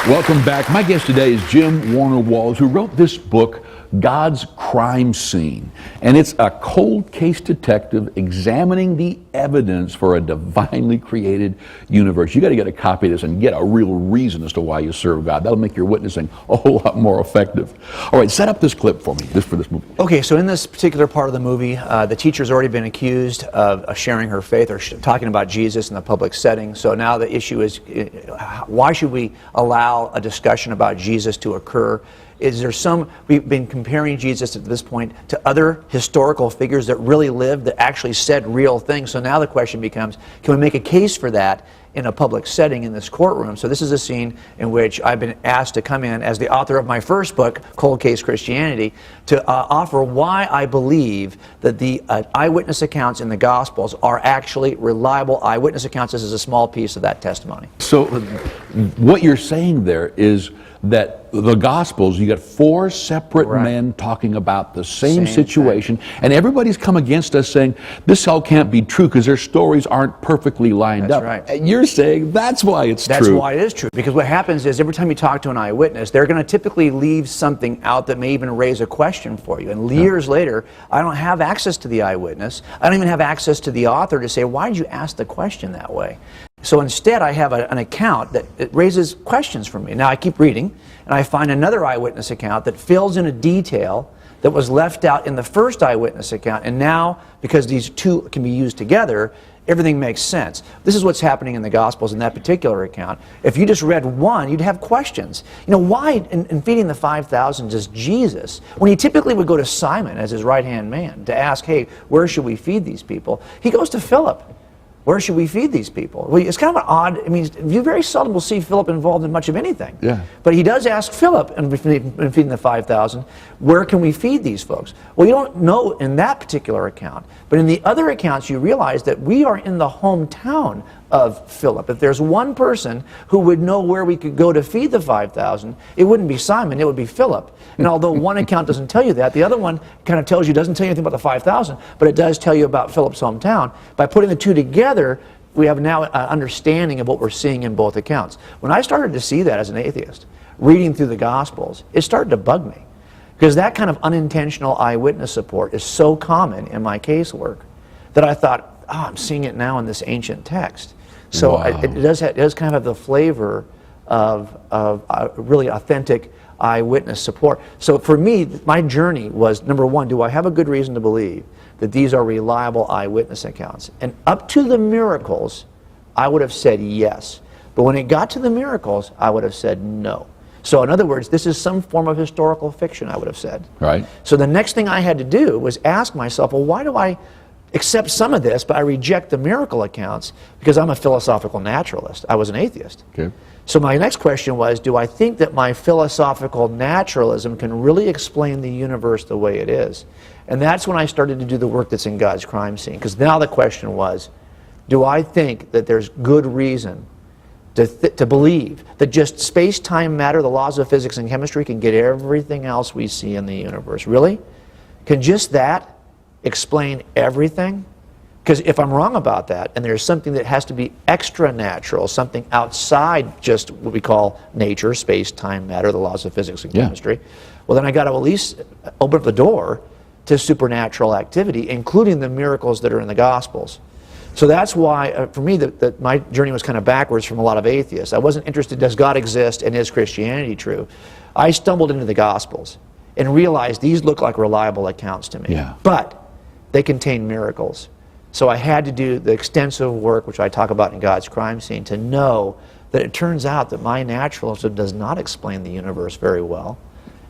Welcome back. My guest today is Jim Warner Walls, who wrote this book, God's Crime Scene. And it's a cold case detective examining the evidence for a divinely created universe. You got to get a copy of this and get a real reason as to why you serve God. That'll make your witnessing a whole lot more effective. All right, set up this clip for me, for this movie. Okay, so in this particular part of the movie, the teacher's already been accused of sharing her faith or talking about Jesus in the public setting. So now the issue is, why should we allow a discussion about Jesus to occur? Is there we've been comparing Jesus at this point to other historical figures that really lived, that actually said real things. So now the question becomes, can we make a case for that in a public setting in this courtroom? So this is a scene in which I've been asked to come in as the author of my first book, Cold Case Christianity, to offer why I believe that the eyewitness accounts in the Gospels are actually reliable eyewitness accounts. This is a small piece of that testimony. So what you're saying there is that the Gospels, you got four separate men talking about the same situation, and everybody's come against us saying, this all can't be true because their stories aren't perfectly lined up. Right. And you're saying that's why it's true. That's why it is true. Because what happens is every time you talk to an eyewitness, they're going to typically leave something out that may even raise a question for you. And years later, I don't have access to the eyewitness. I don't even have access to the author to say, why did you ask the question that way? So instead, I have an account that it raises questions for me. Now I keep reading, and I find another eyewitness account that fills in a detail that was left out in the first eyewitness account. And now, because these two can be used together, everything makes sense. This is what's happening in the Gospels in that particular account. If you just read one, you'd have questions. You know, why in feeding the 5,000 does Jesus, when he typically would go to Simon as his right-hand man to ask, hey, where should we feed these people? He goes to Philip. Where should we feed these people? Well, it's kind of an odd, I mean, you very seldom will see Philip involved in much of anything. Yeah. But he does ask Philip, in feeding the 5,000, where can we feed these folks? Well, you don't know in that particular account, but in the other accounts you realize that we are in the hometown of Philip. If there's one person who would know where we could go to feed the 5,000, it wouldn't be Simon, it would be Philip. And although one account doesn't tell you that, the other one kind of tells you, doesn't tell you anything about the 5,000, but it does tell you about Philip's hometown. By putting the two together, we have now an understanding of what we're seeing in both accounts. When I started to see that as an atheist, reading through the Gospels, it started to bug me. Because that kind of unintentional eyewitness support is so common in my casework that I thought, oh, I'm seeing it now in this ancient text. So wow. it does kind of have the flavor of really authentic eyewitness support. So for me, my journey was, number one, do I have a good reason to believe that these are reliable eyewitness accounts? And up to the miracles, I would have said yes. But when it got to the miracles, I would have said no. So in other words, this is some form of historical fiction, I would have said. Right. So the next thing I had to do was ask myself, well, why do I accept some of this, but I reject the miracle accounts? Because I'm a philosophical naturalist. I was an atheist. Okay. So my next question was, do I think that my philosophical naturalism can really explain the universe the way it is? And that's when I started to do the work that's in God's Crime Scene. Because now the question was, do I think that there's good reason to believe that just space-time matter, the laws of physics and chemistry, can get everything else we see in the universe? Really? Can just that explain everything? Because if I'm wrong about that, and there's something that has to be extra natural, something outside just what we call nature, space, time, matter, the laws of physics and chemistry, well then I got to at least open up the door to supernatural activity, including the miracles that are in the Gospels. So that's why, for me, that my journey was kind of backwards from a lot of atheists. I wasn't interested, does God exist and is Christianity true? I stumbled into the Gospels and realized these look like reliable accounts to me. Yeah. But they contain miracles. So I had to do the extensive work, which I talk about in God's Crime Scene, to know that it turns out that my naturalism does not explain the universe very well,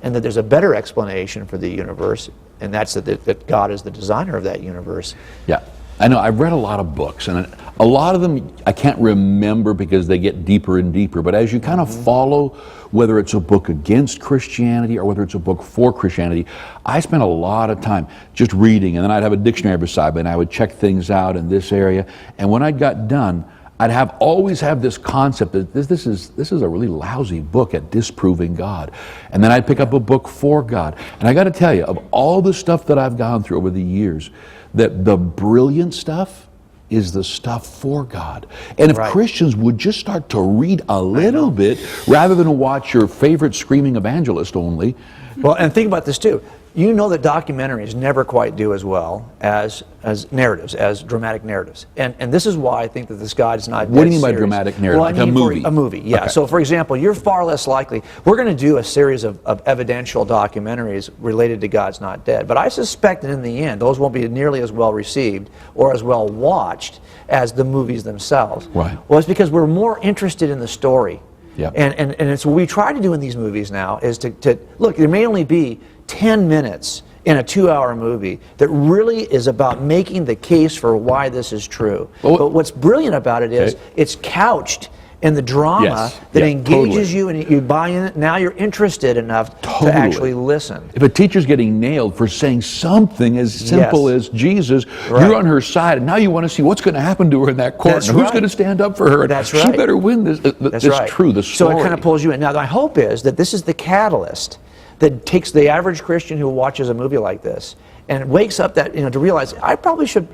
and that there's a better explanation for the universe, and that's that God is the designer of that universe. Yeah. I know, I've read a lot of books, and a lot of them I can't remember because they get deeper and deeper, but as you kind of follow, whether it's a book against Christianity or whether it's a book for Christianity, I spent a lot of time just reading, and then I'd have a dictionary beside me, and I would check things out in this area, and when I got done, I'd always have this concept that this is a really lousy book at disproving God. And then I'd pick up a book for God. And I got to tell you, of all the stuff that I've gone through over the years, that the brilliant stuff is the stuff for God. And if Right. Christians would just start to read a little bit rather than watch your favorite screaming evangelist only. Well, and think about this too. You know that documentaries never quite do as well as narratives, as dramatic narratives. And this is why I think that this God is not dead What do you mean by serious. dramatic narrative? Well, Like a movie? A movie, yeah. Okay. So, for example, you're far less likely. We're going to do a series of evidential documentaries related to God's not dead. But I suspect that in the end, those won't be nearly as well received or as well watched as the movies themselves. Right. Well, it's because we're more interested in the story. Yep. And it's what we try to do in these movies now is to look, there may only be 10 minutes in a 2-hour movie that really is about making the case for why this is true. Well, but what's brilliant about it is okay. it's couched in the drama Yes. that Yeah, engages totally. you and you buy in it. Now you're interested enough Totally. to actually listen. If a teacher's getting nailed for saying something as simple Yes. as Jesus, Right. you're on her side, and now you want to see what's going to happen to her in that court, That's and who's right. going to stand up for her. That's She right. better win this. That's this right. true, the So story. it kind of pulls you in. Now, my hope is that this is the catalyst that takes the average Christian who watches a movie like this and wakes up that, to realize, I probably should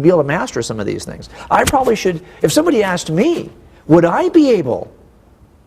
be able to master some of these things. I probably should, if somebody asked me, would I be able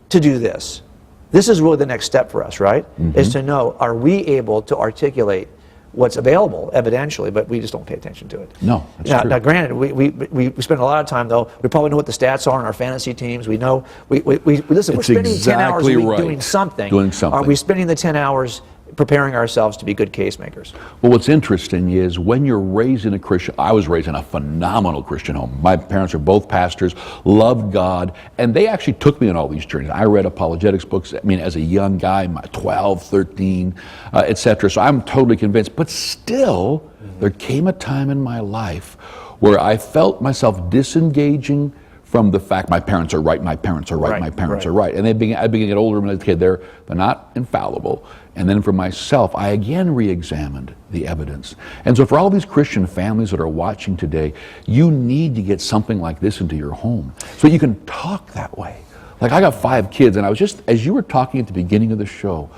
to do this? This is really the next step for us, right? Mm-hmm. Is to know, are we able to articulate what's available evidentially, but we just don't pay attention to it. No, that's Now, true. now, granted, we spend a lot of time, though. We probably know what the stats are on our fantasy teams. We know, listen, we're It's spending 10 hours a exactly week right. doing something. Doing something. Are we spending the 10 hours preparing ourselves to be good case makers? Well, what's interesting is when you're raised in a Christian, I was raised in a phenomenal Christian home. My parents are both pastors, loved God, and they actually took me on all these journeys. I read apologetics books, as a young guy, 12, 13, etc. So I'm totally convinced. But still, there came a time in my life where I felt myself disengaging from the fact my parents are right, my parents are right, Right, my parents right. are right. And I began to get older and as a kid, they're not infallible. And then for myself, I again re-examined the evidence. And so for all these Christian families that are watching today, you need to get something like this into your home so you can talk that way. Like I got 5 kids, and I was just, as you were talking at the beginning of the show,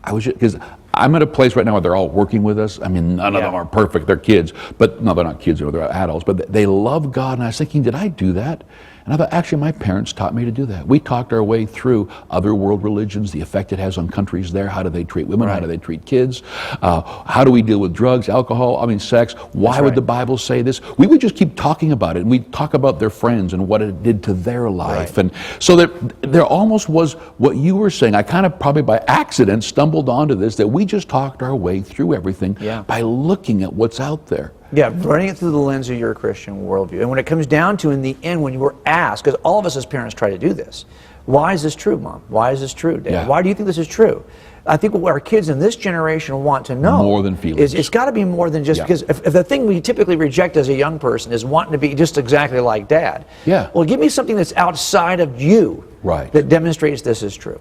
I was just, because I'm at a place right now where they're all working with us. None of them are perfect. They're kids, but no, they're not kids, they're adults, but they love God. And I was thinking, did I do that? And I thought, actually, my parents taught me to do that. We talked our way through other world religions, the effect it has on countries there. How do they treat women? Right. How do they treat kids? How do we deal with drugs, alcohol, sex? Why would right. the Bible say this? We would just keep talking about it, and we'd talk about their friends and what it did to their life. Right. And so there almost was what you were saying. I kind of probably by accident stumbled onto this, that we just talked our way through everything by looking at what's out there. Yeah, running it through the lens of your Christian worldview. And when it comes down to, in the end, when you were asked, because all of us as parents try to do this, why is this true, Mom? Why is this true, Dad? Yeah. Why do you think this is true? I think what our kids in this generation want to know More than feelings. is it's got to be more than just, because if the thing we typically reject as a young person is wanting to be just exactly like Dad. Yeah. Well, give me something that's outside of you Right. that demonstrates this is true.